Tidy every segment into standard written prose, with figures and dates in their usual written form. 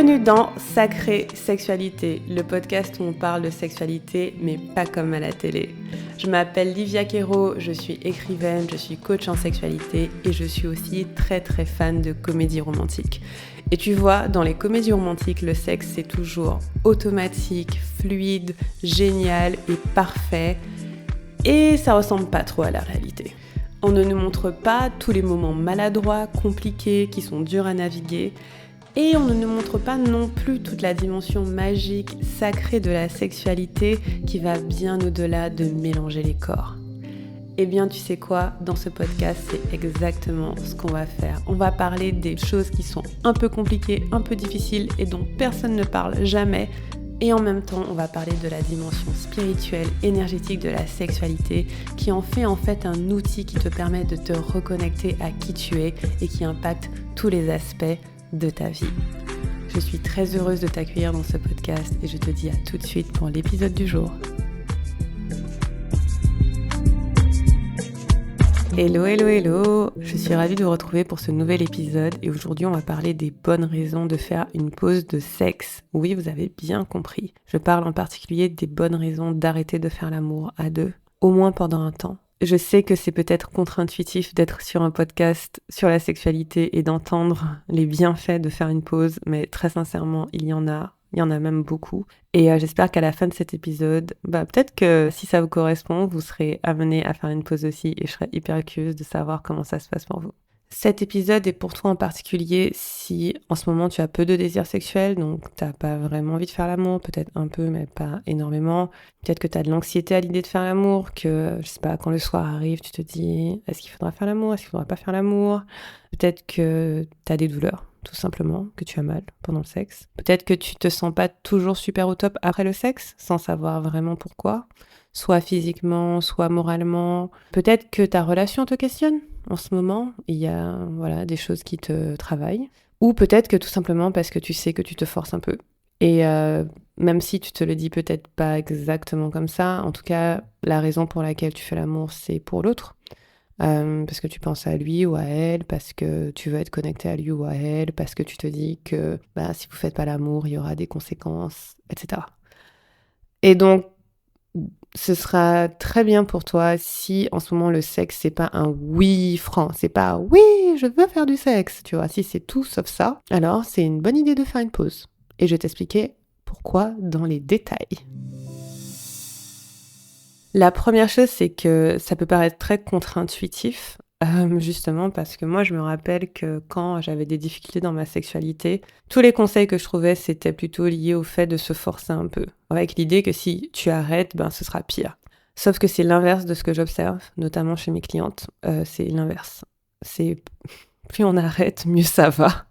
Bienvenue dans Sacrée Sexualité, le podcast où on parle de sexualité, mais pas comme à la télé. Je m'appelle Livia Quero, je suis écrivaine, je suis coach en sexualité et je suis aussi très fan de comédie romantique. Et tu vois, dans les comédies romantiques, le sexe c'est toujours automatique, fluide, génial et parfait. Et ça ressemble pas trop à la réalité. On ne nous montre pas tous les moments maladroits, compliqués, qui sont durs à naviguer. Et on ne nous montre pas non plus toute la dimension magique, sacrée de la sexualité qui va bien au-delà de mélanger les corps. Eh bien, tu sais quoi ? Dans ce podcast, c'est exactement ce qu'on va faire. On va parler des choses qui sont un peu compliquées, un peu difficiles et dont personne ne parle jamais. Et en même temps, on va parler de la dimension spirituelle, énergétique de la sexualité qui en fait un outil qui te permet de te reconnecter à qui tu es et qui impacte tous les aspects de ta vie. Je suis très heureuse de t'accueillir dans ce podcast et je te dis à tout de suite pour l'épisode du jour. Hello, je suis ravie de vous retrouver pour ce nouvel épisode et aujourd'hui on va parler des bonnes raisons de faire une pause de sexe. Oui, vous avez bien compris. Je parle en particulier des bonnes raisons d'arrêter de faire l'amour à deux, au moins pendant un temps. Je sais que c'est peut-être contre-intuitif d'être sur un podcast sur la sexualité et d'entendre les bienfaits de faire une pause, mais très sincèrement, il y en a même beaucoup. Et j'espère qu'à la fin de cet épisode, peut-être que si ça vous correspond, vous serez amené à faire une pause aussi et je serais hyper curieuse de savoir comment ça se passe pour vous. Cet épisode est pour toi en particulier si en ce moment tu as peu de désir sexuel, donc t'as pas vraiment envie de faire l'amour, peut-être un peu mais pas énormément. Peut-être que t'as de l'anxiété à l'idée de faire l'amour, que je sais pas, quand le soir arrive, tu te dis est-ce qu'il faudra faire l'amour, est-ce qu'il faudra pas faire l'amour. Peut-être que t'as des douleurs, tout simplement, que tu as mal pendant le sexe. Peut-être que tu te sens pas toujours super au top après le sexe, sans savoir vraiment pourquoi. Soit physiquement, soit moralement. Peut-être que ta relation te questionne en ce moment. Il y a des choses qui te travaillent. Ou peut-être que tout simplement parce que tu sais que tu te forces un peu. Et même si tu te le dis peut-être pas exactement comme ça, en tout cas, la raison pour laquelle tu fais l'amour, c'est pour l'autre. Parce que tu penses à lui ou à elle, parce que tu veux être connecté à lui ou à elle, parce que tu te dis que si vous faites pas l'amour, il y aura des conséquences, etc. Et donc, ce sera très bien pour toi si en ce moment le sexe c'est pas un oui franc, c'est pas oui je veux faire du sexe, tu vois, si c'est tout sauf ça, alors c'est une bonne idée de faire une pause. Et je vais t'expliquer pourquoi dans les détails. La première chose, c'est que ça peut paraître très contre-intuitif, justement parce que moi je me rappelle que quand j'avais des difficultés dans ma sexualité, tous les conseils que je trouvais c'était plutôt lié au fait de se forcer un peu, avec l'idée que si tu arrêtes, ce sera pire. Sauf que c'est l'inverse de ce que j'observe, notamment chez mes clientes, c'est l'inverse. C'est plus on arrête, mieux ça va.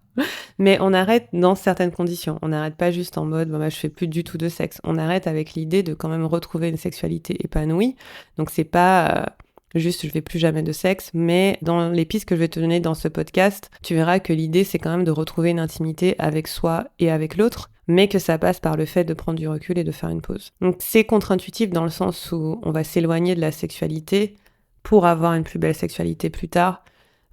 Mais on arrête dans certaines conditions. On n'arrête pas juste en mode je fais plus du tout de sexe. On arrête avec l'idée de quand même retrouver une sexualité épanouie. Donc c'est pas juste je fais plus jamais de sexe, mais dans les pistes que je vais te donner dans ce podcast, tu verras que l'idée c'est quand même de retrouver une intimité avec soi et avec l'autre, mais que ça passe par le fait de prendre du recul et de faire une pause. Donc c'est contre-intuitif dans le sens où on va s'éloigner de la sexualité pour avoir une plus belle sexualité plus tard.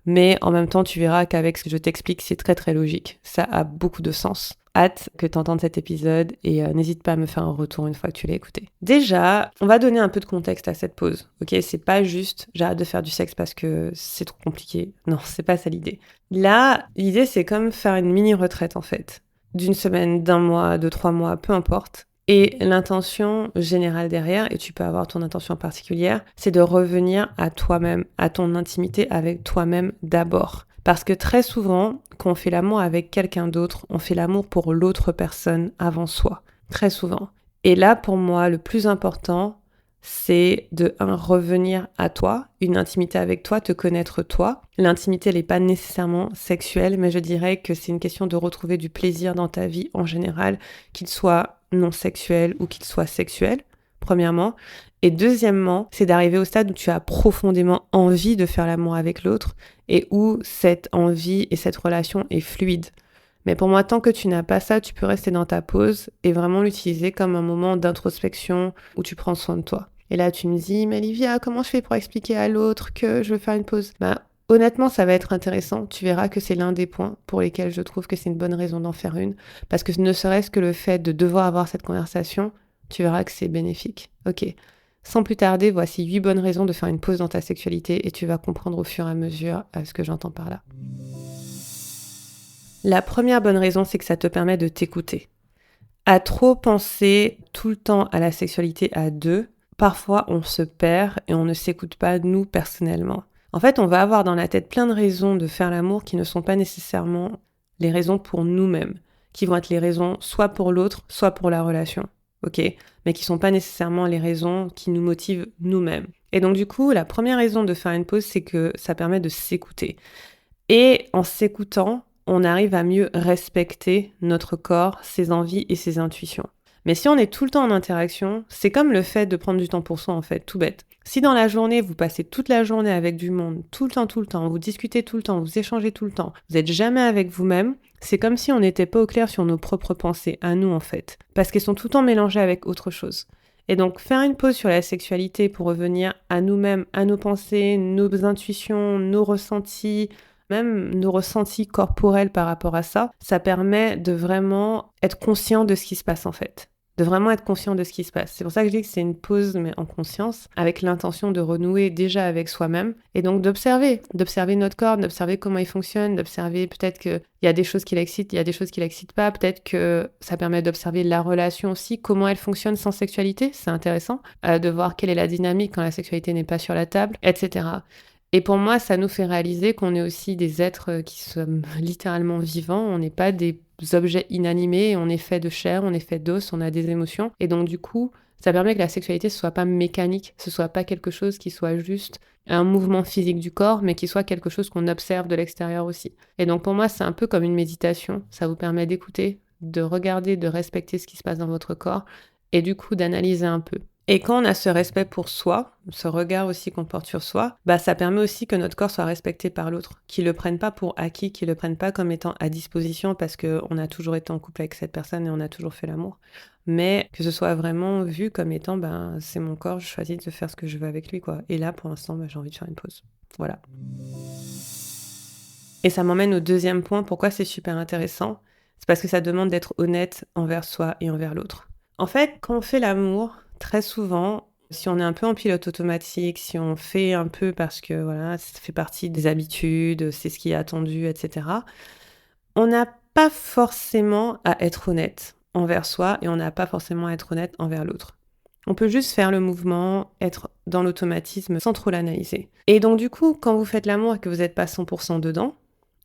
Mais en même temps, tu verras qu'avec ce que je t'explique, c'est très logique. Ça a beaucoup de sens. Hâte que tu entendes cet épisode et n'hésite pas à me faire un retour une fois que tu l'as écouté. Déjà, on va donner un peu de contexte à cette pause. Ok, c'est pas juste j'arrête de faire du sexe parce que c'est trop compliqué. Non, c'est pas ça l'idée. Là, l'idée c'est comme faire une mini retraite en fait. D'une semaine, d'un mois, de 3 mois, peu importe. Et l'intention générale derrière, et tu peux avoir ton intention particulière, c'est de revenir à toi-même, à ton intimité avec toi-même d'abord. Parce que très souvent, quand on fait l'amour avec quelqu'un d'autre, on fait l'amour pour l'autre personne avant soi. Très souvent. Et là, pour moi, le plus important, c'est de revenir à toi, une intimité avec toi, te connaître toi. L'intimité, elle n'est pas nécessairement sexuelle, mais je dirais que c'est une question de retrouver du plaisir dans ta vie en général, qu'il soit non sexuel ou qu'il soit sexuel, premièrement. Et deuxièmement, c'est d'arriver au stade où tu as profondément envie de faire l'amour avec l'autre et où cette envie et cette relation est fluide. Mais pour moi, tant que tu n'as pas ça, tu peux rester dans ta pause et vraiment l'utiliser comme un moment d'introspection où tu prends soin de toi. Et là, tu me dis, mais Livia, comment je fais pour expliquer à l'autre que je veux faire une pause ? honnêtement, ça va être intéressant. Tu verras que c'est l'un des points pour lesquels je trouve que c'est une bonne raison d'en faire une. Parce que ne serait-ce que le fait de devoir avoir cette conversation, tu verras que c'est bénéfique. Ok. Sans plus tarder, voici 8 bonnes raisons de faire une pause dans ta sexualité et tu vas comprendre au fur et à mesure ce que j'entends par là. La première bonne raison, c'est que ça te permet de t'écouter. À trop penser tout le temps à la sexualité à deux, parfois on se perd et on ne s'écoute pas nous personnellement. En fait, on va avoir dans la tête plein de raisons de faire l'amour qui ne sont pas nécessairement les raisons pour nous-mêmes, qui vont être les raisons soit pour l'autre, soit pour la relation, ok? Mais qui sont pas nécessairement les raisons qui nous motivent nous-mêmes. Et donc du coup, la première raison de faire une pause, c'est que ça permet de s'écouter. Et en s'écoutant, on arrive à mieux respecter notre corps, ses envies et ses intuitions. Mais si on est tout le temps en interaction, c'est comme le fait de prendre du temps pour soi en fait, tout bête. Si dans la journée, vous passez toute la journée avec du monde, tout le temps, vous discutez tout le temps, vous échangez tout le temps, vous n'êtes jamais avec vous-même, c'est comme si on n'était pas au clair sur nos propres pensées, à nous en fait, parce qu'elles sont tout le temps mélangées avec autre chose. Et donc faire une pause sur la sexualité pour revenir à nous-mêmes, à nos pensées, nos intuitions, nos ressentis, même nos ressentis corporels par rapport à ça, ça permet de vraiment être conscient de ce qui se passe en fait. De vraiment être conscient de ce qui se passe. C'est pour ça que je dis que c'est une pause, mais en conscience, avec l'intention de renouer déjà avec soi-même, et donc d'observer notre corps, d'observer comment il fonctionne, d'observer peut-être qu'il y a des choses qui l'excitent, il y a des choses qui l'excitent pas, peut-être que ça permet d'observer la relation aussi, comment elle fonctionne sans sexualité, c'est intéressant, de voir quelle est la dynamique quand la sexualité n'est pas sur la table, etc. Et pour moi, ça nous fait réaliser qu'on est aussi des êtres qui sommes littéralement vivants. On n'est pas des objets inanimés, on est fait de chair, on est fait d'os, on a des émotions. Et donc du coup, ça permet que la sexualité ne soit pas mécanique, ce soit pas quelque chose qui soit juste un mouvement physique du corps, mais qui soit quelque chose qu'on observe de l'extérieur aussi. Et donc pour moi, c'est un peu comme une méditation. Ça vous permet d'écouter, de regarder, de respecter ce qui se passe dans votre corps et du coup d'analyser un peu. Et quand on a ce respect pour soi, ce regard aussi qu'on porte sur soi, ça permet aussi que notre corps soit respecté par l'autre, qu'il le prenne pas pour acquis, qu'il le prenne pas comme étant à disposition parce qu'on a toujours été en couple avec cette personne et on a toujours fait l'amour, mais que ce soit vraiment vu comme étant, c'est mon corps, je choisis de faire ce que je veux avec lui, quoi. Et là, pour l'instant, j'ai envie de faire une pause. Voilà. Et ça m'emmène au deuxième point, pourquoi c'est super intéressant. C'est parce que ça demande d'être honnête envers soi et envers l'autre. En fait, quand on fait l'amour, très souvent, si on est un peu en pilote automatique, si on fait un peu parce que voilà, ça fait partie des habitudes, c'est ce qui est attendu, etc., on n'a pas forcément à être honnête envers soi et on n'a pas forcément à être honnête envers l'autre. On peut juste faire le mouvement, être dans l'automatisme sans trop l'analyser. Et donc du coup, quand vous faites l'amour et que vous n'êtes pas 100% dedans,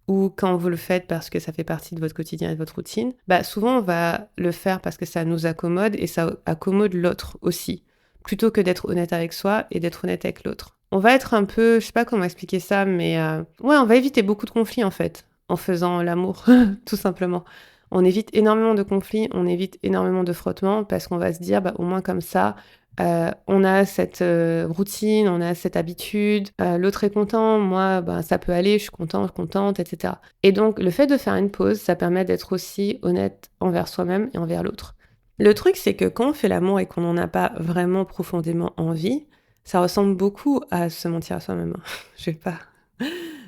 ou quand vous le faites parce que ça fait partie de votre quotidien et de votre routine, souvent on va le faire parce que ça nous accommode et ça accommode l'autre aussi, plutôt que d'être honnête avec soi et d'être honnête avec l'autre. On va être un peu, je sais pas comment expliquer ça, mais on va éviter beaucoup de conflits en fait, en faisant l'amour, tout simplement. On évite énormément de conflits, on évite énormément de frottements parce qu'on va se dire, au moins comme ça, on a cette routine, on a cette habitude, l'autre est content, moi, ça peut aller, je suis contente, etc. Et donc, le fait de faire une pause, ça permet d'être aussi honnête envers soi-même et envers l'autre. Le truc, c'est que quand on fait l'amour et qu'on n'en a pas vraiment profondément envie, ça ressemble beaucoup à se mentir à soi-même.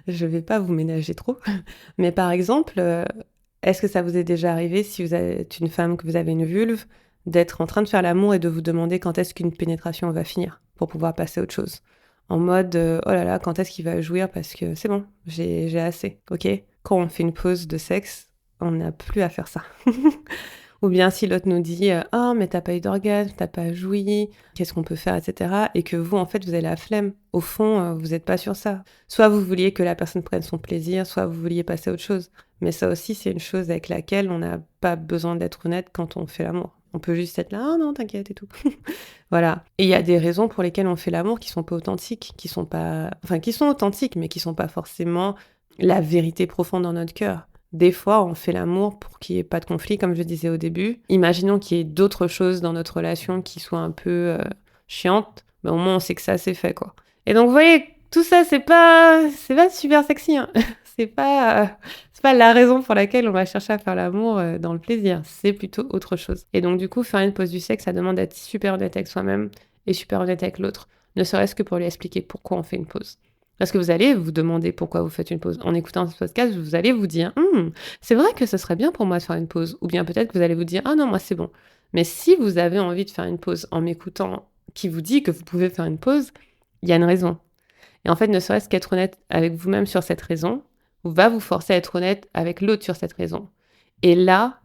Je vais pas vous ménager trop. Mais par exemple, est-ce que ça vous est déjà arrivé, si vous êtes une femme, que vous avez une vulve, d'être en train de faire l'amour et de vous demander quand est-ce qu'une pénétration va finir pour pouvoir passer à autre chose. En mode, oh là là, quand est-ce qu'il va jouir parce que c'est bon, j'ai assez, ok? Quand on fait une pause de sexe, on n'a plus à faire ça. Ou bien si l'autre nous dit, oh mais t'as pas eu d'orgasme, t'as pas joui, qu'est-ce qu'on peut faire, etc. Et que vous, en fait, vous avez la flemme. Au fond, vous n'êtes pas sur ça. Soit vous vouliez que la personne prenne son plaisir, soit vous vouliez passer à autre chose. Mais ça aussi, c'est une chose avec laquelle on n'a pas besoin d'être honnête quand on fait l'amour. On peut juste être là, oh non, t'inquiète et tout. Voilà. Et il y a des raisons pour lesquelles on fait l'amour qui sont pas authentiques, qui sont authentiques, mais qui sont pas forcément la vérité profonde dans notre cœur. Des fois, on fait l'amour pour qu'il n'y ait pas de conflit, comme je disais au début. Imaginons qu'il y ait d'autres choses dans notre relation qui soient un peu chiantes, mais au moins on sait que ça c'est fait, quoi. Et donc, vous voyez, tout ça, c'est pas super sexy, hein. C'est pas la raison pour laquelle on va chercher à faire l'amour dans le plaisir. C'est plutôt autre chose. Et donc, du coup, faire une pause du sexe, ça demande d'être super honnête avec soi-même et super honnête avec l'autre. Ne serait-ce que pour lui expliquer pourquoi on fait une pause. Parce que vous allez vous demander pourquoi vous faites une pause. En écoutant ce podcast, vous allez vous dire: c'est vrai que ce serait bien pour moi de faire une pause». Ou bien peut-être que vous allez vous dire: «Ah non, moi c'est bon». Mais si vous avez envie de faire une pause en m'écoutant, qui vous dit que vous pouvez faire une pause, il y a une raison. Et en fait, ne serait-ce qu'être honnête avec vous-même sur cette raison, va vous forcer à être honnête avec l'autre sur cette raison. Et là,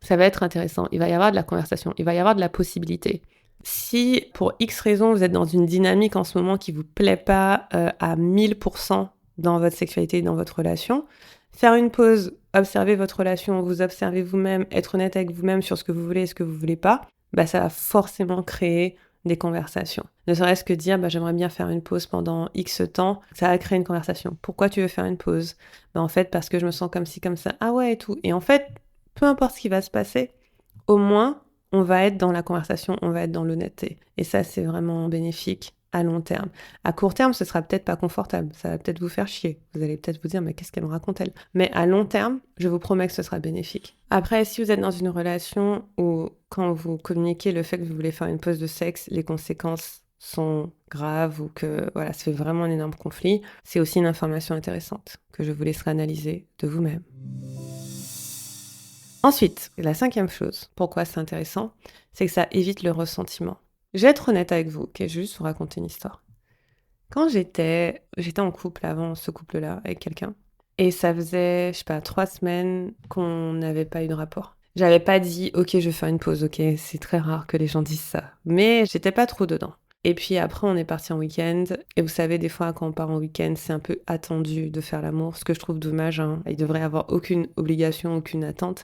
ça va être intéressant. Il va y avoir de la conversation, il va y avoir de la possibilité. Si pour X raison, vous êtes dans une dynamique en ce moment qui vous plaît pas à 1000% dans votre sexualité et dans votre relation, faire une pause, observer votre relation, vous observer vous-même, être honnête avec vous-même sur ce que vous voulez et ce que vous voulez pas, bah ça va forcément créer des conversations. Ne serait-ce que dire j'aimerais bien faire une pause pendant X temps, ça va créer une conversation. Pourquoi tu veux faire une pause? En fait, parce que je me sens comme ci, comme ça. Ah ouais, et tout. Et en fait, peu importe ce qui va se passer, au moins, on va être dans la conversation, on va être dans l'honnêteté. Et ça, c'est vraiment bénéfique à long terme. À court terme, ce sera peut-être pas confortable, ça va peut-être vous faire chier. Vous allez peut-être vous dire, mais qu'est-ce qu'elle me raconte elle? Mais à long terme, je vous promets que ce sera bénéfique. Après, si vous êtes dans une relation où, quand vous communiquez le fait que vous voulez faire une pause de sexe, les conséquences sont graves ou que voilà, ça fait vraiment un énorme conflit, c'est aussi une information intéressante que je vous laisserai analyser de vous-même. Ensuite, la 5e chose, pourquoi c'est intéressant, c'est que ça évite le ressentiment. Je vais être honnête avec vous, ok, je vais juste vous raconter une histoire. Quand j'étais en couple avant ce couple-là avec quelqu'un, et ça faisait, je sais pas, 3 semaines qu'on n'avait pas eu de rapport. J'avais pas dit, ok, je vais faire une pause, ok, c'est très rare que les gens disent ça. Mais j'étais pas trop dedans. Et puis après, on est parti en week-end. Et vous savez, des fois, quand on part en week-end, c'est un peu attendu de faire l'amour, ce que je trouve dommage. Hein. Il devrait y avoir aucune obligation, aucune attente.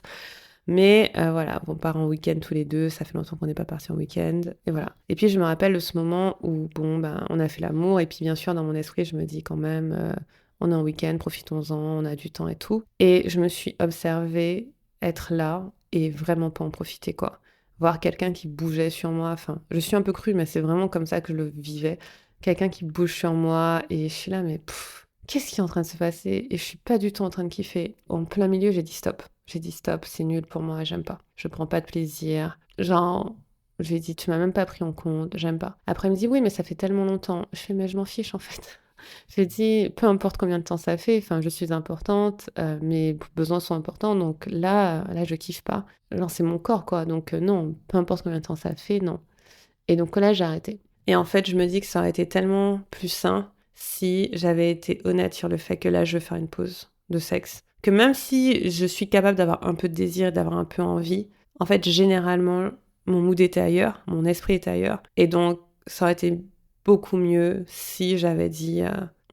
Mais voilà, on part en week-end tous les deux, ça fait longtemps qu'on n'est pas partis en week-end, et voilà. Et puis je me rappelle de ce moment où, on a fait l'amour, et puis bien sûr, dans mon esprit, je me dis quand même, on est en week-end, profitons-en, on a du temps et tout. Et je me suis observée être là et vraiment pas en profiter, quoi. Voir quelqu'un qui bougeait sur moi, enfin, je suis un peu crue, mais c'est vraiment comme ça que je le vivais. Quelqu'un qui bouge sur moi, et je suis là, mais qu'est-ce qui est en train de se passer? Et je suis pas du tout en train de kiffer. En plein milieu, j'ai dit stop. J'ai dit stop, c'est nul pour moi, j'aime pas. Je prends pas de plaisir. Genre, j'ai dit, tu m'as même pas pris en compte, j'aime pas. Après, il me dit, oui, mais ça fait tellement longtemps. Je fais, mais je m'en fiche en fait. J'ai dit, peu importe combien de temps ça fait, enfin, je suis importante, mes besoins sont importants, donc là, je kiffe pas. Genre, c'est mon corps, quoi. Donc, non, peu importe combien de temps ça fait, non. Et donc là, j'ai arrêté. Et en fait, je me dis que ça aurait été tellement plus sain si j'avais été honnête sur le fait que là, je veux faire une pause de sexe. Que même si je suis capable d'avoir un peu de désir, d'avoir un peu envie, en fait, généralement, mon mood était ailleurs, mon esprit était ailleurs. Et donc, ça aurait été beaucoup mieux si j'avais dit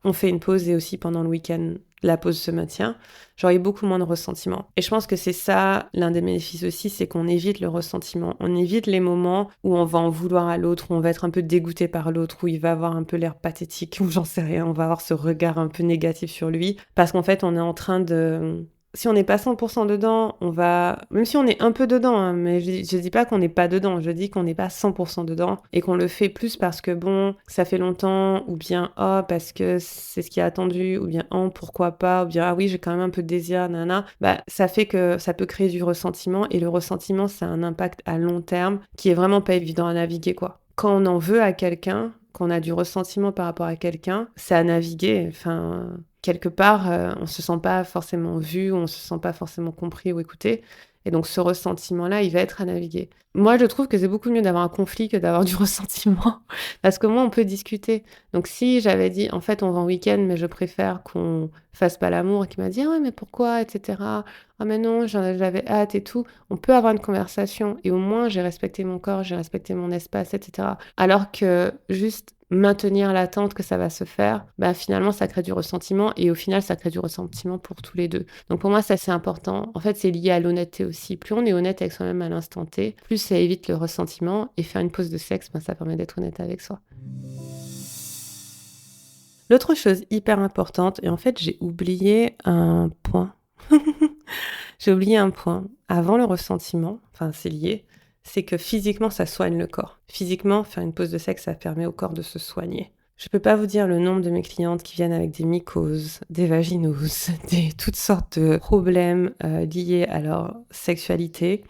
on fait une pause et aussi pendant le week-end, la pause se maintient. J'aurais eu beaucoup moins de ressentiment. Et je pense que c'est ça, l'un des bénéfices aussi, c'est qu'on évite le ressentiment. On évite les moments où on va en vouloir à l'autre, où on va être un peu dégoûté par l'autre, où il va avoir un peu l'air pathétique, ou j'en sais rien, on va avoir ce regard un peu négatif sur lui. Parce qu'en fait, on est en train de... Si on n'est pas 100% dedans, on va... Même si on est un peu dedans, hein, mais je dis pas qu'on n'est pas dedans, je dis qu'on n'est pas 100% dedans et qu'on le fait plus parce que bon, ça fait longtemps, ou bien oh, parce que c'est ce qui est attendu, ou bien oh, pourquoi pas, ou bien ah oui, j'ai quand même un peu de désir, nana. Bah, ça fait que ça peut créer du ressentiment et le ressentiment, ça a un impact à long terme qui est vraiment pas évident à naviguer, quoi. Quand on en veut à quelqu'un, qu'on a du ressentiment par rapport à quelqu'un, c'est à naviguer. Enfin, quelque part, on se sent pas forcément vu, on se sent pas forcément compris ou écouté. Et donc, ce ressentiment-là, il va être à naviguer. Moi, je trouve que c'est beaucoup mieux d'avoir un conflit que d'avoir du ressentiment. Parce que moi, on peut discuter. Donc, si j'avais dit, en fait, on va en week-end, mais je préfère qu'on fasse pas l'amour, et qu'il m'a dit, ah ouais, mais pourquoi, etc. Ah, mais non, j'avais hâte et tout. On peut avoir une conversation. Et au moins, j'ai respecté mon corps, j'ai respecté mon espace, etc. Alors que juste maintenir l'attente que ça va se faire, bah finalement ça crée du ressentiment et au final ça crée du ressentiment pour tous les deux. Donc pour moi ça c'est important. En fait c'est lié à l'honnêteté aussi. Plus on est honnête avec soi-même à l'instant T, plus ça évite le ressentiment et faire une pause de sexe, bah, ça permet d'être honnête avec soi. L'autre chose hyper importante, et en fait j'ai oublié un point. J'ai oublié un point. Avant le ressentiment, enfin c'est lié, c'est que physiquement, ça soigne le corps. Physiquement, faire une pause de sexe, ça permet au corps de se soigner. Je peux pas vous dire le nombre de mes clientes qui viennent avec des mycoses, des vaginoses, toutes sortes de problèmes liés à leur sexualité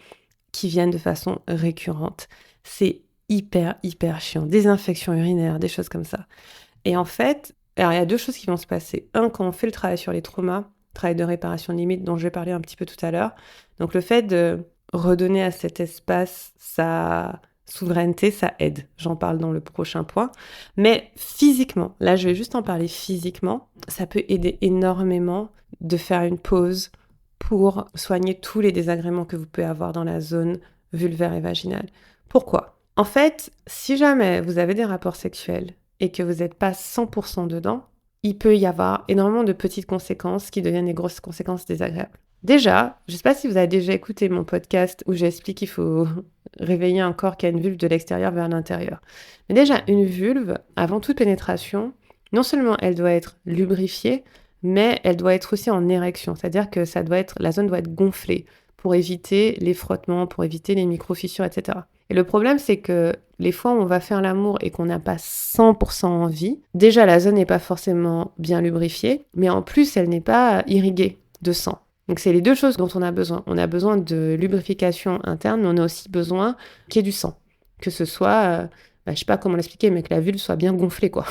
qui viennent de façon récurrente. C'est hyper chiant. Des infections urinaires, des choses comme ça. Et en fait, Alors, il y a deux choses qui vont se passer. Un, quand on fait le travail sur les traumas, travail de réparation de limite dont je vais parler un petit peu tout à l'heure. Donc, le fait de redonner à cet espace sa souveraineté, ça aide. J'en parle dans le prochain point. Mais physiquement, là, je vais juste en parler physiquement, ça peut aider énormément de faire une pause pour soigner tous les désagréments que vous pouvez avoir dans la zone vulvaire et vaginale. Pourquoi? En fait, si jamais vous avez des rapports sexuels et que vous n'êtes pas 100% dedans, il peut y avoir énormément de petites conséquences qui deviennent des grosses conséquences désagréables. Déjà, je ne sais pas si vous avez déjà écouté mon podcast où j'explique qu'il faut réveiller un corps qui a une vulve de l'extérieur vers l'intérieur. Mais déjà, une vulve, avant toute pénétration, non seulement elle doit être lubrifiée, mais elle doit être aussi en érection, c'est-à-dire que la zone doit être gonflée pour éviter les frottements, pour éviter les micro-fissures, etc. Et le problème, c'est que les fois où on va faire l'amour et qu'on n'a pas 100% envie, déjà la zone n'est pas forcément bien lubrifiée, mais en plus, elle n'est pas irriguée de sang. Donc c'est les deux choses dont on a besoin. On a besoin de lubrification interne, mais on a aussi besoin qu'il y ait du sang. Que ce soit, je sais pas comment l'expliquer, mais que la vulve soit bien gonflée, quoi.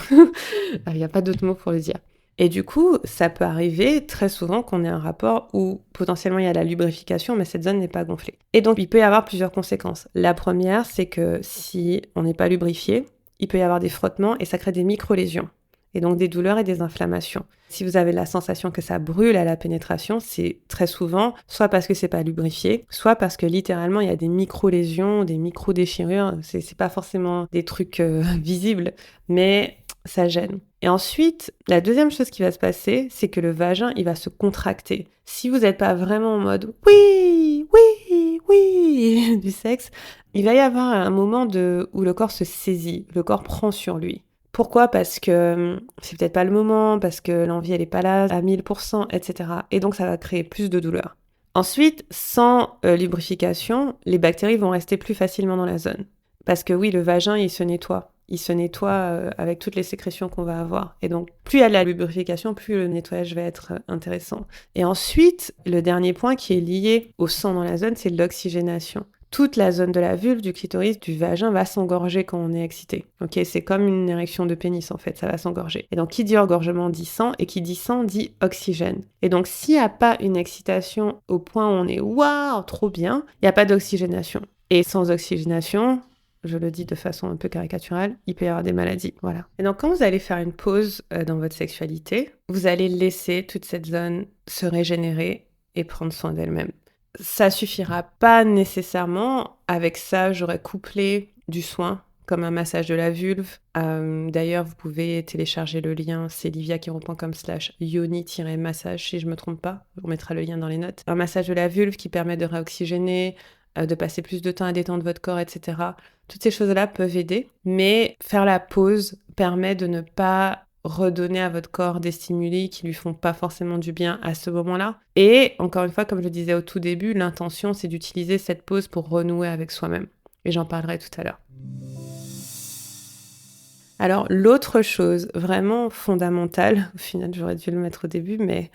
Il n'y a pas d'autre mot pour le dire. Et du coup, ça peut arriver très souvent qu'on ait un rapport où potentiellement il y a la lubrification, mais cette zone n'est pas gonflée. Et donc, il peut y avoir plusieurs conséquences. La première, c'est que si on n'est pas lubrifié, il peut y avoir des frottements et ça crée des micro-lésions. Et donc des douleurs et des inflammations. Si vous avez la sensation que ça brûle à la pénétration, c'est très souvent soit parce que c'est pas lubrifié, soit parce que littéralement il y a des micro-lésions, des micro-déchirures. C'est pas forcément des trucs visibles, mais ça gêne. Et ensuite, la deuxième chose qui va se passer, c'est que le vagin, il va se contracter. Si vous n'êtes pas vraiment en mode oui, oui, oui du sexe, il va y avoir un moment où le corps se saisit, le corps prend sur lui. Pourquoi? Parce que c'est peut-être pas le moment, parce que l'envie elle est pas là à 1000%, etc. Et donc ça va créer plus de douleur. Ensuite, sans lubrification, les bactéries vont rester plus facilement dans la zone. Parce que oui, le vagin, il se nettoie. Il se nettoie avec toutes les sécrétions qu'on va avoir. Et donc, plus il y a de la lubrification, plus le nettoyage va être intéressant. Et ensuite, le dernier point qui est lié au sang dans la zone, c'est l'oxygénation. Toute la zone de la vulve, du clitoris, du vagin va s'engorger quand on est excité. Ok, c'est comme une érection de pénis en fait, ça va s'engorger. Et donc qui dit engorgement dit sang, et qui dit sang dit oxygène. Et donc s'il n'y a pas une excitation au point où on est waouh, trop bien, il n'y a pas d'oxygénation. Et sans oxygénation, je le dis de façon un peu caricaturale, il peut y avoir des maladies. Voilà. Et donc quand vous allez faire une pause dans votre sexualité, vous allez laisser toute cette zone se régénérer et prendre soin d'elle-même. Ça suffira pas nécessairement. Avec ça, j'aurais couplé du soin, comme un massage de la vulve. D'ailleurs, vous pouvez télécharger le lien, c'est liviaquiron.com/yoni-massage, si je me trompe pas. On mettra le lien dans les notes. Un massage de la vulve qui permet de réoxygéner, de passer plus de temps à détendre votre corps, etc. Toutes ces choses-là peuvent aider, mais faire la pause permet de ne pas redonner à votre corps des stimuli qui lui font pas forcément du bien à ce moment-là. Et encore une fois, comme je disais au tout début, l'intention, c'est d'utiliser cette pause pour renouer avec soi-même. Et j'en parlerai tout à l'heure. Alors, l'autre chose vraiment fondamentale, au final, j'aurais dû le mettre au début, mais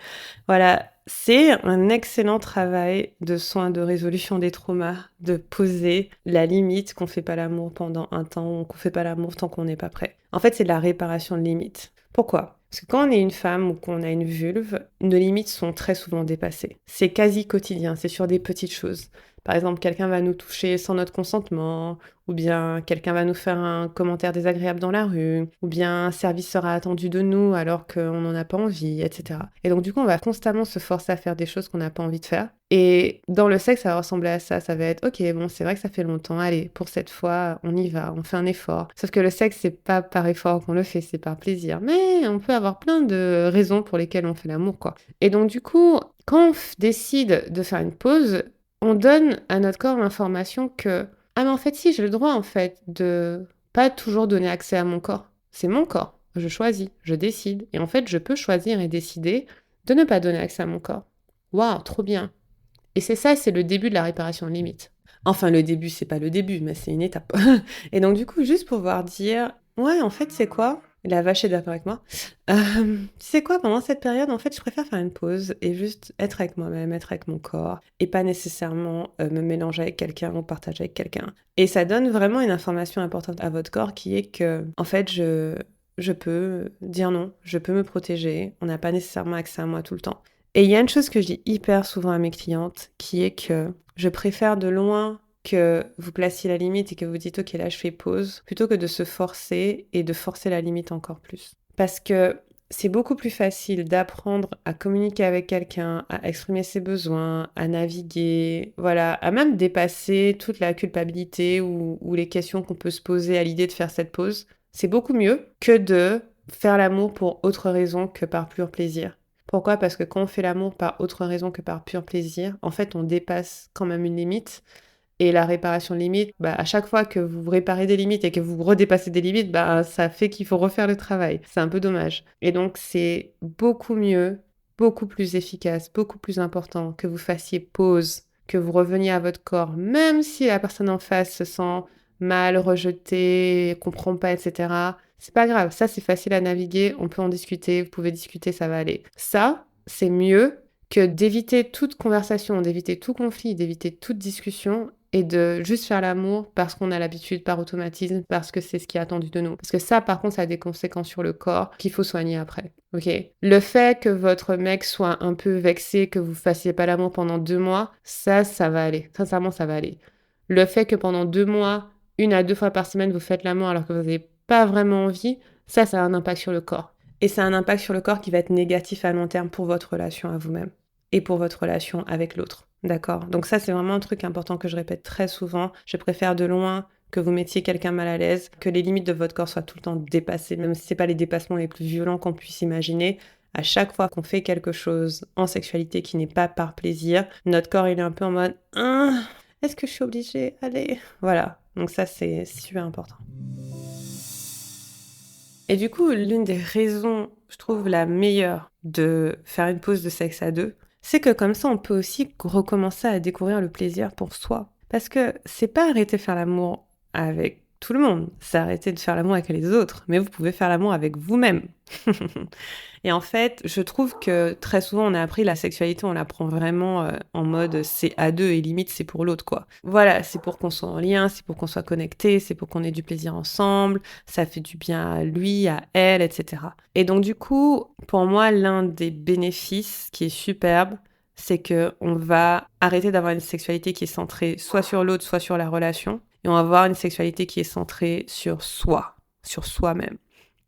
voilà, c'est un excellent travail de soin de résolution des traumas, de poser la limite qu'on fait pas l'amour pendant un temps ou qu'on fait pas l'amour tant qu'on n'est pas prêt. En fait, c'est de la réparation de limites. Pourquoi? Parce que quand on est une femme ou qu'on a une vulve, nos limites sont très souvent dépassées. C'est quasi quotidien, c'est sur des petites choses. Par exemple, quelqu'un va nous toucher sans notre consentement, ou bien quelqu'un va nous faire un commentaire désagréable dans la rue, ou bien un service sera attendu de nous alors qu'on n'en a pas envie, etc. Et donc du coup, on va constamment se forcer à faire des choses qu'on n'a pas envie de faire. Et dans le sexe, ça va ressembler à ça. Ça va être, ok, bon, c'est vrai que ça fait longtemps, allez, pour cette fois, on y va, on fait un effort. Sauf que le sexe, c'est pas par effort qu'on le fait, c'est par plaisir. Mais on peut avoir plein de raisons pour lesquelles on fait l'amour, quoi. Et donc du coup, quand on décide de faire une pause, on donne à notre corps l'information que ah mais en fait si, j'ai le droit en fait de pas toujours donner accès à mon corps. C'est mon corps, je choisis, je décide. Et en fait, je peux choisir et décider de ne pas donner accès à mon corps. Waouh, trop bien. Et c'est le début de la réparation de limite. Enfin, le début, c'est pas le début, mais c'est une étape. Et donc du coup, juste pouvoir dire, ouais, en fait, c'est quoi? La vache est d'accord avec moi. C'est quoi, pendant cette période, en fait, je préfère faire une pause et juste être avec moi-même, être avec mon corps, et pas nécessairement me mélanger avec quelqu'un ou partager avec quelqu'un. Et ça donne vraiment une information importante à votre corps qui est que, en fait, je peux dire non, je peux me protéger, on n'a pas nécessairement accès à moi tout le temps. Et il y a une chose que je dis hyper souvent à mes clientes, qui est que je préfère de loin que vous placiez la limite et que vous dites « Ok, là, je fais pause », plutôt que de se forcer et de forcer la limite encore plus. Parce que c'est beaucoup plus facile d'apprendre à communiquer avec quelqu'un, à exprimer ses besoins, à naviguer, voilà, à même dépasser toute la culpabilité ou les questions qu'on peut se poser à l'idée de faire cette pause. C'est beaucoup mieux que de faire l'amour pour autre raison que par pur plaisir. Pourquoi? Parce que quand on fait l'amour par autre raison que par pur plaisir, en fait, on dépasse quand même une limite. Et la réparation de limites, à chaque fois que vous réparez des limites et que vous redépassez des limites, ça fait qu'il faut refaire le travail. C'est un peu dommage. Et donc, c'est beaucoup mieux, beaucoup plus efficace, beaucoup plus important que vous fassiez pause, que vous reveniez à votre corps, même si la personne en face se sent mal, rejetée, comprend pas, etc. C'est pas grave. Ça, c'est facile à naviguer. On peut en discuter. Vous pouvez discuter, ça va aller. Ça, c'est mieux que d'éviter toute conversation, d'éviter tout conflit, d'éviter toute discussion et de juste faire l'amour parce qu'on a l'habitude, par automatisme, parce que c'est ce qui est attendu de nous. Parce que ça, par contre, ça a des conséquences sur le corps qu'il faut soigner après. Ok? Le fait que votre mec soit un peu vexé, que vous fassiez pas l'amour pendant 2 mois, ça va aller. Sincèrement, ça va aller. Le fait que pendant 2 mois, 1 à 2 fois par semaine, vous faites l'amour alors que vous n'avez pas vraiment envie, ça a un impact sur le corps. Et c'est un impact sur le corps qui va être négatif à long terme pour votre relation à vous-même et pour votre relation avec l'autre. D'accord? Donc ça, c'est vraiment un truc important que je répète très souvent. Je préfère de loin que vous mettiez quelqu'un mal à l'aise, que les limites de votre corps soient tout le temps dépassées, même si c'est pas les dépassements les plus violents qu'on puisse imaginer. À chaque fois qu'on fait quelque chose en sexualité qui n'est pas par plaisir, notre corps, il est un peu en mode est-ce que je suis obligée? Allez. Voilà. Donc ça, c'est super important. Et du coup, l'une des raisons, je trouve, la meilleure de faire une pause de sexe à deux, c'est que comme ça, on peut aussi recommencer à découvrir le plaisir pour soi. Parce que c'est pas arrêter de faire l'amour avec tout le monde, c'est arrêter de faire l'amour avec les autres, mais vous pouvez faire l'amour avec vous-même. Et en fait, je trouve que très souvent, on a appris la sexualité, on l'apprend vraiment en mode c'est à deux et limite c'est pour l'autre, quoi. Voilà, c'est pour qu'on soit en lien, c'est pour qu'on soit connecté, c'est pour qu'on ait du plaisir ensemble, ça fait du bien à lui, à elle, etc. Et donc du coup, pour moi, l'un des bénéfices qui est superbe, c'est que on va arrêter d'avoir une sexualité qui est centrée soit sur l'autre, soit sur la relation, et on va avoir une sexualité qui est centrée sur soi, sur soi-même.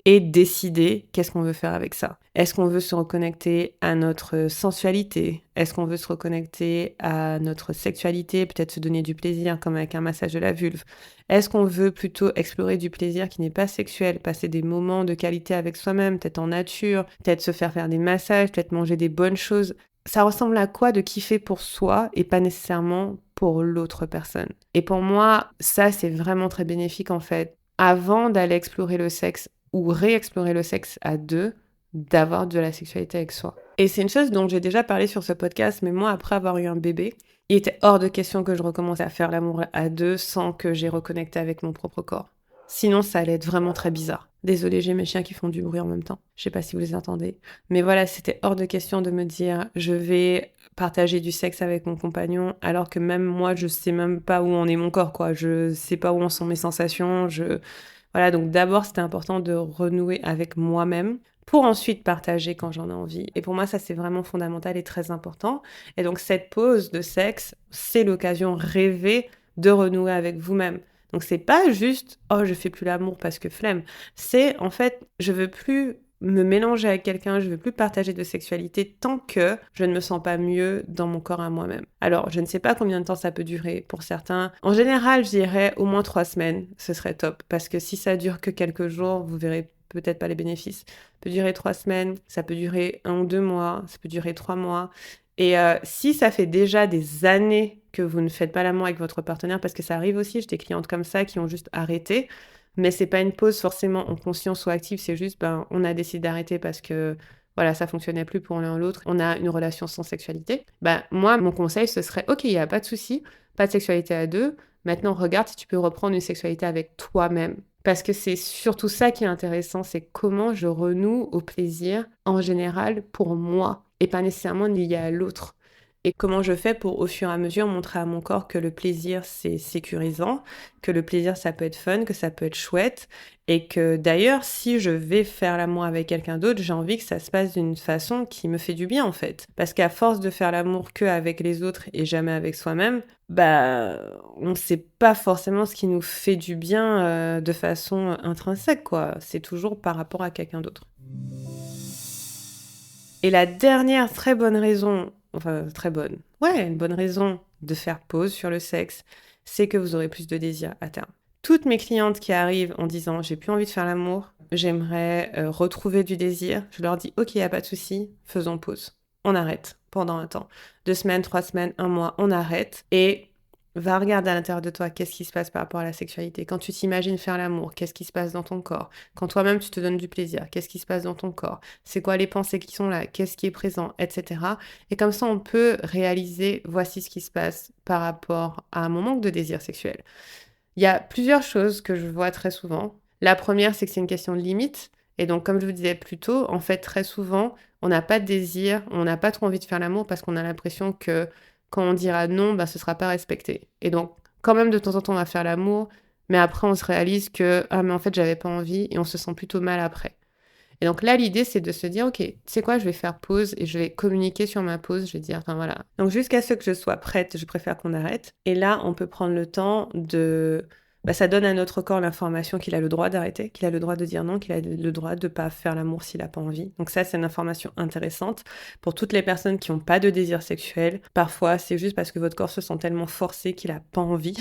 Et décider qu'est-ce qu'on veut faire avec ça. Est-ce qu'on veut se reconnecter à notre sensualité? Est-ce qu'on veut se reconnecter à notre sexualité? Peut-être se donner du plaisir, comme avec un massage de la vulve. Est-ce qu'on veut plutôt explorer du plaisir qui n'est pas sexuel? Passer des moments de qualité avec soi-même, peut-être en nature, peut-être se faire des massages, peut-être manger des bonnes choses. Ça ressemble à quoi de kiffer pour soi et pas nécessairement pour l'autre personne? Et pour moi, ça, c'est vraiment très bénéfique en fait. Avant d'aller explorer le sexe ou réexplorer le sexe à deux, d'avoir de la sexualité avec soi. Et c'est une chose dont j'ai déjà parlé sur ce podcast, mais moi, après avoir eu un bébé, il était hors de question que je recommence à faire l'amour à deux sans que j'ai reconnecté avec mon propre corps. Sinon, ça allait être vraiment très bizarre. Désolée, j'ai mes chiens qui font du bruit en même temps. Je sais pas si vous les entendez. Mais voilà, c'était hors de question de me dire, je vais partager du sexe avec mon compagnon, alors que même moi, je sais même pas où en est mon corps, quoi. Je sais pas où en sont mes sensations, Voilà, donc d'abord, c'était important de renouer avec moi-même pour ensuite partager quand j'en ai envie. Et pour moi, ça, c'est vraiment fondamental et très important. Et donc, cette pause de sexe, c'est l'occasion rêvée de renouer avec vous-même. Donc, c'est pas juste « Oh, je fais plus l'amour parce que flemme ». C'est, en fait, je veux plus me mélanger avec quelqu'un, je veux plus partager de sexualité tant que je ne me sens pas mieux dans mon corps à moi-même. Alors, je ne sais pas combien de temps ça peut durer pour certains. En général, je dirais au moins 3 semaines, ce serait top. Parce que si ça dure que quelques jours, vous verrez peut-être pas les bénéfices. Ça peut durer 3 semaines, ça peut durer 1 ou 2 mois, ça peut durer 3 mois. Et si ça fait déjà des années que vous ne faites pas l'amour avec votre partenaire, parce que ça arrive aussi, j'ai des clientes comme ça qui ont juste arrêté, mais c'est pas une pause forcément en conscience ou active, c'est juste, on a décidé d'arrêter parce que, voilà, ça fonctionnait plus pour l'un ou l'autre, on a une relation sans sexualité. Moi, mon conseil, ce serait, ok, il n'y a pas de souci, pas de sexualité à deux, maintenant regarde si tu peux reprendre une sexualité avec toi-même. Parce que c'est surtout ça qui est intéressant, c'est comment je renoue au plaisir en général pour moi, et pas nécessairement lié à l'autre. Et comment je fais pour, au fur et à mesure, montrer à mon corps que le plaisir, c'est sécurisant, que le plaisir, ça peut être fun, que ça peut être chouette, et que d'ailleurs, si je vais faire l'amour avec quelqu'un d'autre, j'ai envie que ça se passe d'une façon qui me fait du bien, en fait. Parce qu'à force de faire l'amour que avec les autres et jamais avec soi-même, bah, on sait pas forcément ce qui nous fait du bien de façon intrinsèque, quoi. C'est toujours par rapport à quelqu'un d'autre. Et la dernière très bonne raison, enfin très bonne, ouais, une bonne raison de faire pause sur le sexe, c'est que vous aurez plus de désir à terme. Toutes mes clientes qui arrivent en disant j'ai plus envie de faire l'amour, j'aimerais retrouver du désir, je leur dis ok, y a pas de souci, faisons pause. On arrête pendant un temps. 2 semaines, 3 semaines, 1 mois, on arrête et va regarder à l'intérieur de toi qu'est-ce qui se passe par rapport à la sexualité. Quand tu t'imagines faire l'amour, qu'est-ce qui se passe dans ton corps? Quand toi-même tu te donnes du plaisir, qu'est-ce qui se passe dans ton corps? C'est quoi les pensées qui sont là? Qu'est-ce qui est présent? Etc. Et comme ça, on peut réaliser, voici ce qui se passe par rapport à mon manque de désir sexuel. Il y a plusieurs choses que je vois très souvent. La première, c'est que c'est une question de limite. Et donc, comme je vous disais plus tôt, en fait, très souvent, on n'a pas de désir, on n'a pas trop envie de faire l'amour parce qu'on a l'impression que quand on dira non, bah, ce ne sera pas respecté. Et donc, quand même, de temps en temps, on va faire l'amour, mais après, on se réalise que, ah, mais en fait, j'avais pas envie, et on se sent plutôt mal après. Et donc là, l'idée, c'est de se dire, ok, tu sais quoi, je vais faire pause et je vais communiquer sur ma pause, je vais dire, enfin voilà. Donc jusqu'à ce que je sois prête, je préfère qu'on arrête. Et là, on peut prendre le temps de... Bah, ça donne à notre corps l'information qu'il a le droit d'arrêter, qu'il a le droit de dire non, qu'il a le droit de pas faire l'amour s'il n'a pas envie. Donc ça, c'est une information intéressante pour toutes les personnes qui n'ont pas de désir sexuel. Parfois, c'est juste parce que votre corps se sent tellement forcé qu'il n'a pas envie.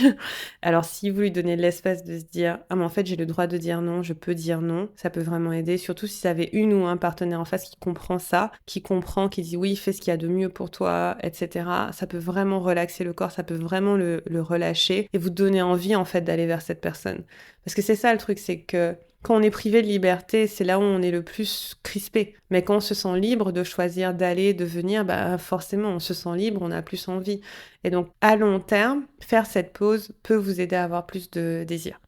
Alors si vous lui donnez l'espace de se dire « Ah mais en fait j'ai le droit de dire non, je peux dire non », ça peut vraiment aider, surtout si vous avez une ou un partenaire en face qui comprend ça, qui comprend, qui dit « Oui, fais ce qu'il y a de mieux pour toi », etc. Ça peut vraiment relaxer le corps, ça peut vraiment le relâcher et vous donner envie en fait d'aller vers cette personne. Parce que c'est ça le truc, c'est que quand on est privé de liberté, c'est là où on est le plus crispé. Mais quand on se sent libre de choisir d'aller, de venir, bah forcément, on se sent libre, on a plus envie. Et donc, à long terme, faire cette pause peut vous aider à avoir plus de désir.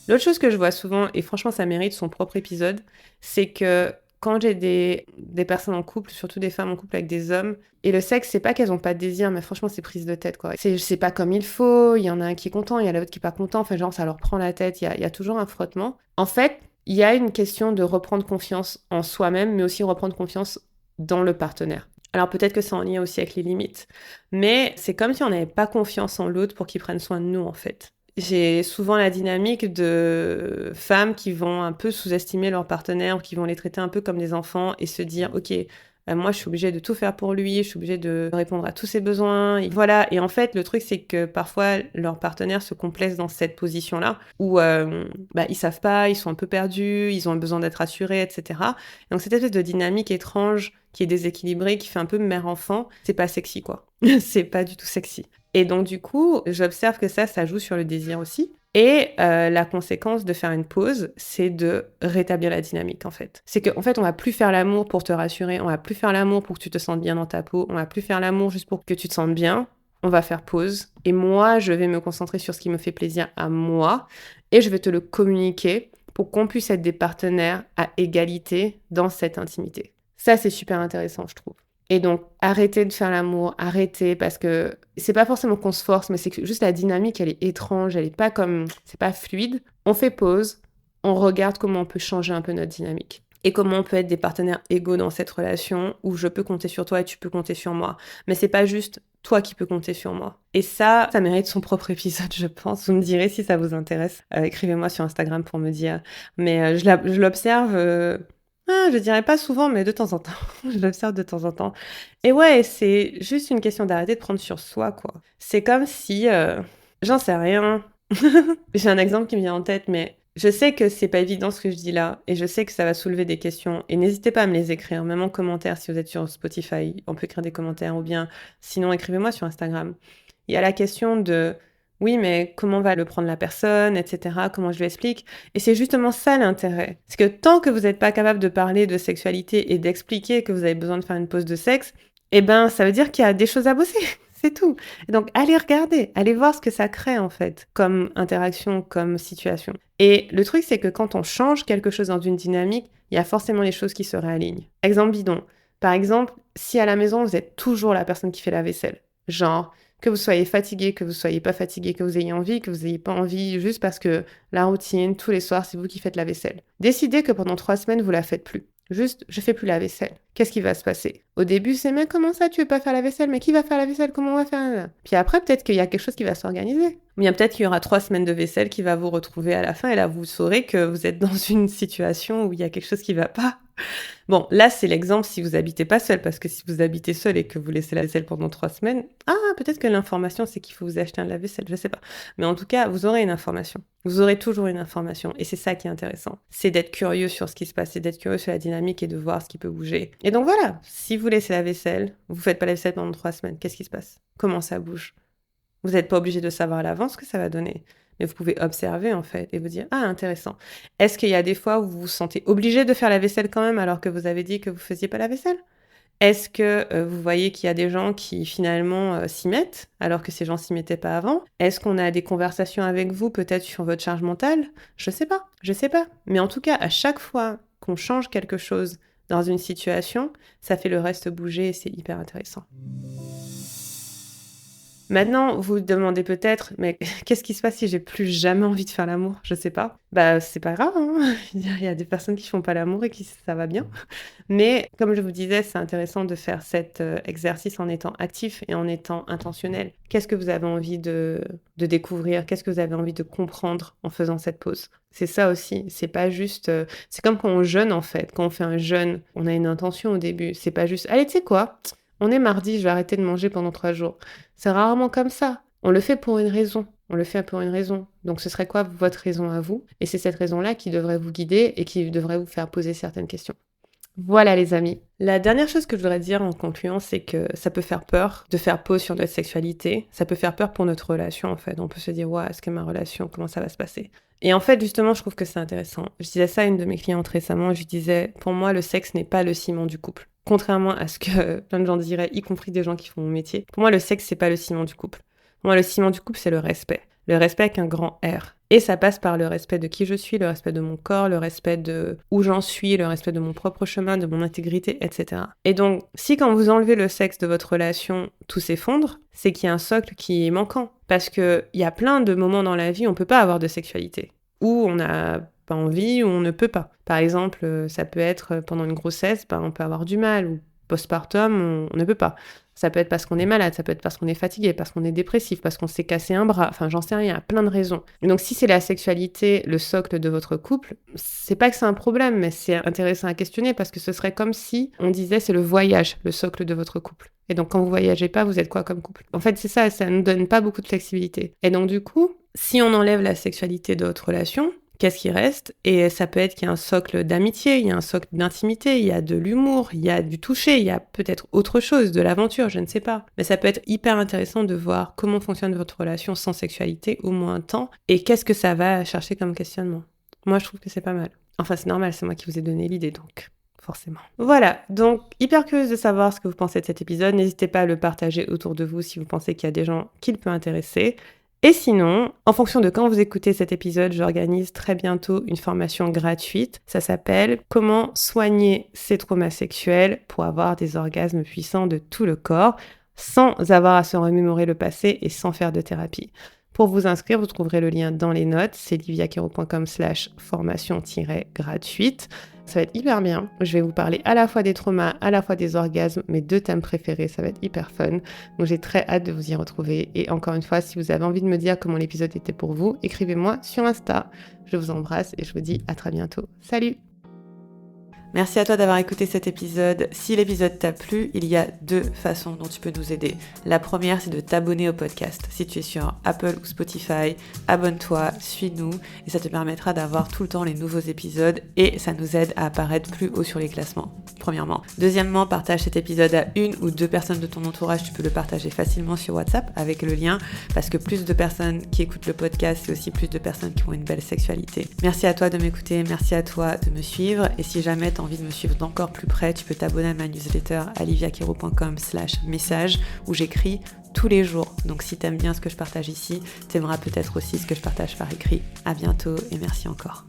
L'autre chose que je vois souvent, et franchement, ça mérite son propre épisode, c'est que quand j'ai des personnes en couple, surtout des femmes en couple avec des hommes, et le sexe, c'est pas qu'elles ont pas de désir, mais franchement, c'est prise de tête, quoi. C'est pas comme il faut, il y en a un qui est content, il y en a l'autre qui est pas content, enfin, genre, ça leur prend la tête, il y a toujours un frottement. En fait, il y a une question de reprendre confiance en soi-même, mais aussi reprendre confiance dans le partenaire. Alors peut-être que c'est en lien aussi avec les limites, mais c'est comme si on n'avait pas confiance en l'autre pour qu'il prenne soin de nous, en fait. J'ai souvent la dynamique de femmes qui vont un peu sous-estimer leurs partenaires, qui vont les traiter un peu comme des enfants et se dire « Ok, moi je suis obligée de tout faire pour lui, je suis obligée de répondre à tous ses besoins. » Et voilà, et en fait le truc c'est que parfois leurs partenaires se complaisent dans cette position-là où ils savent pas, ils sont un peu perdus, ils ont besoin d'être rassurés, etc. Et donc cette espèce de dynamique étrange qui est déséquilibrée, qui fait un peu mère-enfant, c'est pas sexy quoi. C'est pas du tout sexy. Et donc, du coup, j'observe que ça joue sur le désir aussi. Et la conséquence de faire une pause, c'est de rétablir la dynamique, en fait. C'est qu'en fait, on va plus faire l'amour pour te rassurer, on va plus faire l'amour pour que tu te sentes bien dans ta peau, on va plus faire l'amour juste pour que tu te sentes bien. On va faire pause. Et moi, je vais me concentrer sur ce qui me fait plaisir à moi. Et je vais te le communiquer pour qu'on puisse être des partenaires à égalité dans cette intimité. Ça, c'est super intéressant, je trouve. Et donc, arrêtez de faire l'amour, arrêtez, parce que c'est pas forcément qu'on se force, mais c'est que juste la dynamique, elle est étrange, elle est pas comme, c'est pas fluide. On fait pause, on regarde comment on peut changer un peu notre dynamique. Et comment on peut être des partenaires égaux dans cette relation où je peux compter sur toi et tu peux compter sur moi. Mais c'est pas juste toi qui peux compter sur moi. Et ça mérite son propre épisode, je pense. Vous me direz si ça vous intéresse. Écrivez-moi sur Instagram pour me dire. Mais je l'observe... je dirais pas souvent, mais de temps en temps. Je l'observe de temps en temps. Et ouais, c'est juste une question d'arrêter de prendre sur soi, quoi. C'est comme si... j'en sais rien. J'ai un exemple qui me vient en tête, mais je sais que c'est pas évident ce que je dis là, et je sais que ça va soulever des questions. Et n'hésitez pas à me les écrire, même en commentaire si vous êtes sur Spotify. On peut écrire des commentaires, ou bien sinon écrivez-moi sur Instagram. Il y a la question de... Oui, mais comment va le prendre la personne, etc. Comment je lui explique? Et c'est justement ça l'intérêt. C'est que tant que vous n'êtes pas capable de parler de sexualité et d'expliquer que vous avez besoin de faire une pause de sexe, eh ben, ça veut dire qu'il y a des choses à bosser. C'est tout. Et donc, allez regarder, allez voir ce que ça crée, en fait, comme interaction, comme situation. Et le truc, c'est que quand on change quelque chose dans une dynamique, il y a forcément les choses qui se réalignent. Exemple bidon. Par exemple, si à la maison, vous êtes toujours la personne qui fait la vaisselle, genre que vous soyez fatigué, que vous soyez pas fatigué, que vous ayez envie, que vous ayez pas envie, juste parce que la routine, tous les soirs, c'est vous qui faites la vaisselle. Décidez que pendant 3 semaines, vous la faites plus. Juste, je fais plus la vaisselle. Qu'est-ce qui va se passer? Au début, c'est mais comment ça, tu veux pas faire la vaisselle? Mais qui va faire la vaisselle? Comment on va faire? Puis après, peut-être qu'il y a quelque chose qui va s'organiser. Ou bien peut-être qu'il y aura 3 semaines de vaisselle qui va vous retrouver à la fin et là, vous saurez que vous êtes dans une situation où il y a quelque chose qui va pas. Bon, là, c'est l'exemple si vous habitez pas seul, parce que si vous habitez seul et que vous laissez la vaisselle pendant 3 semaines, peut-être que l'information, c'est qu'il faut vous acheter un lave-vaisselle, je sais pas. Mais en tout cas, vous aurez une information. Vous aurez toujours une information. Et c'est ça qui est intéressant. C'est d'être curieux sur ce qui se passe, c'est d'être curieux sur la dynamique et de voir ce qui peut bouger. Et donc voilà, si vous laissez la vaisselle, vous faites pas la vaisselle pendant 3 semaines, qu'est-ce qui se passe? Comment ça bouge? Vous n'êtes pas obligé de savoir à l'avance ce que ça va donner. Mais vous pouvez observer, en fait, et vous dire, intéressant. Est-ce qu'il y a des fois où vous vous sentez obligé de faire la vaisselle quand même, alors que vous avez dit que vous faisiez pas la vaisselle? Est-ce que vous voyez qu'il y a des gens qui, finalement, s'y mettent, alors que ces gens s'y mettaient pas avant? Est-ce qu'on a des conversations avec vous, peut-être sur votre charge mentale? Je sais pas. Mais en tout cas, à chaque fois qu'on change quelque chose dans une situation, ça fait le reste bouger et c'est hyper intéressant. Maintenant, vous vous demandez peut-être, mais qu'est-ce qui se passe si j'ai plus jamais envie de faire l'amour? Je sais pas. C'est pas grave, hein. Il y a des personnes qui font pas l'amour et qui ça va bien. Mais comme je vous disais, c'est intéressant de faire cet exercice en étant actif et en étant intentionnel. Qu'est-ce que vous avez envie de découvrir? Qu'est-ce que vous avez envie de comprendre en faisant cette pause? C'est ça aussi. C'est pas juste. C'est comme quand on jeûne en fait. Quand on fait un jeûne, on a une intention au début. C'est pas juste. Allez, tu sais quoi? On est mardi, je vais arrêter de manger pendant 3 jours. C'est rarement comme ça. On le fait pour une raison. Donc ce serait quoi votre raison à vous? Et c'est cette raison-là qui devrait vous guider et qui devrait vous faire poser certaines questions. Voilà les amis. La dernière chose que je voudrais dire en concluant, c'est que ça peut faire peur de faire pause sur notre sexualité. Ça peut faire peur pour notre relation en fait. On peut se dire, ouais, est-ce que ma relation, comment ça va se passer? Et en fait, justement, je trouve que c'est intéressant. Je disais ça à une de mes clientes récemment, je lui disais, pour moi, le sexe n'est pas le ciment du couple. Contrairement à ce que plein de gens diraient, y compris des gens qui font mon métier. Pour moi, le sexe, c'est pas le ciment du couple. Pour moi, le ciment du couple, c'est le respect. Le respect avec un grand R. Et ça passe par le respect de qui je suis, le respect de mon corps, le respect de où j'en suis, le respect de mon propre chemin, de mon intégrité, etc. Et donc, si quand vous enlevez le sexe de votre relation, tout s'effondre, c'est qu'il y a un socle qui est manquant. Parce qu'il y a plein de moments dans la vie où on peut pas avoir de sexualité. Où on n'a pas envie, ou on ne peut pas. Par exemple, ça peut être pendant une grossesse, on peut avoir du mal, ou postpartum, on ne peut pas. Ça peut être parce qu'on est malade, ça peut être parce qu'on est fatigué, parce qu'on est dépressif, parce qu'on s'est cassé un bras, enfin j'en sais rien, il y a plein de raisons. Et donc si c'est la sexualité, le socle de votre couple, c'est pas que c'est un problème, mais c'est intéressant à questionner parce que ce serait comme si on disait c'est le voyage, le socle de votre couple. Et donc quand vous voyagez pas, vous êtes quoi comme couple? En fait c'est ça nous donne pas beaucoup de flexibilité. Et donc du coup, si on enlève la sexualité de votre relation, qu'est-ce qui reste? Et ça peut être qu'il y a un socle d'amitié, il y a un socle d'intimité, il y a de l'humour, il y a du toucher, il y a peut-être autre chose, de l'aventure, je ne sais pas. Mais ça peut être hyper intéressant de voir comment fonctionne votre relation sans sexualité, au moins un temps, et qu'est-ce que ça va chercher comme questionnement. Moi, je trouve que c'est pas mal. Enfin, c'est normal, c'est moi qui vous ai donné l'idée, donc forcément. Voilà, donc hyper curieuse de savoir ce que vous pensez de cet épisode. N'hésitez pas à le partager autour de vous si vous pensez qu'il y a des gens qui le peut intéresser. Et sinon, en fonction de quand vous écoutez cet épisode, j'organise très bientôt une formation gratuite. Ça s'appelle « Comment soigner ses traumas sexuels pour avoir des orgasmes puissants de tout le corps sans avoir à se remémorer le passé et sans faire de thérapie ». Pour vous inscrire, vous trouverez le lien dans les notes, c'est liviaquero.com/formation-gratuite. Ça va être hyper bien. Je vais vous parler à la fois des traumas, à la fois des orgasmes, mes 2 thèmes préférés. Ça va être hyper fun. Donc j'ai très hâte de vous y retrouver. Et encore une fois, si vous avez envie de me dire comment l'épisode était pour vous, écrivez-moi sur Insta. Je vous embrasse et je vous dis à très bientôt. Salut! Merci à toi d'avoir écouté cet épisode. Si l'épisode t'a plu, il y a 2 façons dont tu peux nous aider. La première, c'est de t'abonner au podcast. Si tu es sur Apple ou Spotify, abonne-toi, suis-nous et ça te permettra d'avoir tout le temps les nouveaux épisodes et ça nous aide à apparaître plus haut sur les classements. Premièrement. Deuxièmement, partage cet épisode à 1 ou 2 personnes de ton entourage. Tu peux le partager facilement sur WhatsApp avec le lien parce que plus de personnes qui écoutent le podcast, c'est aussi plus de personnes qui ont une belle sexualité. Merci à toi de m'écouter, merci à toi de me suivre et si jamais t'as envie de me suivre d'encore plus près, tu peux t'abonner à ma newsletter à liviaquero.com/message où j'écris tous les jours. Donc si t'aimes bien ce que je partage ici, t'aimeras peut-être aussi ce que je partage par écrit. À bientôt et merci encore.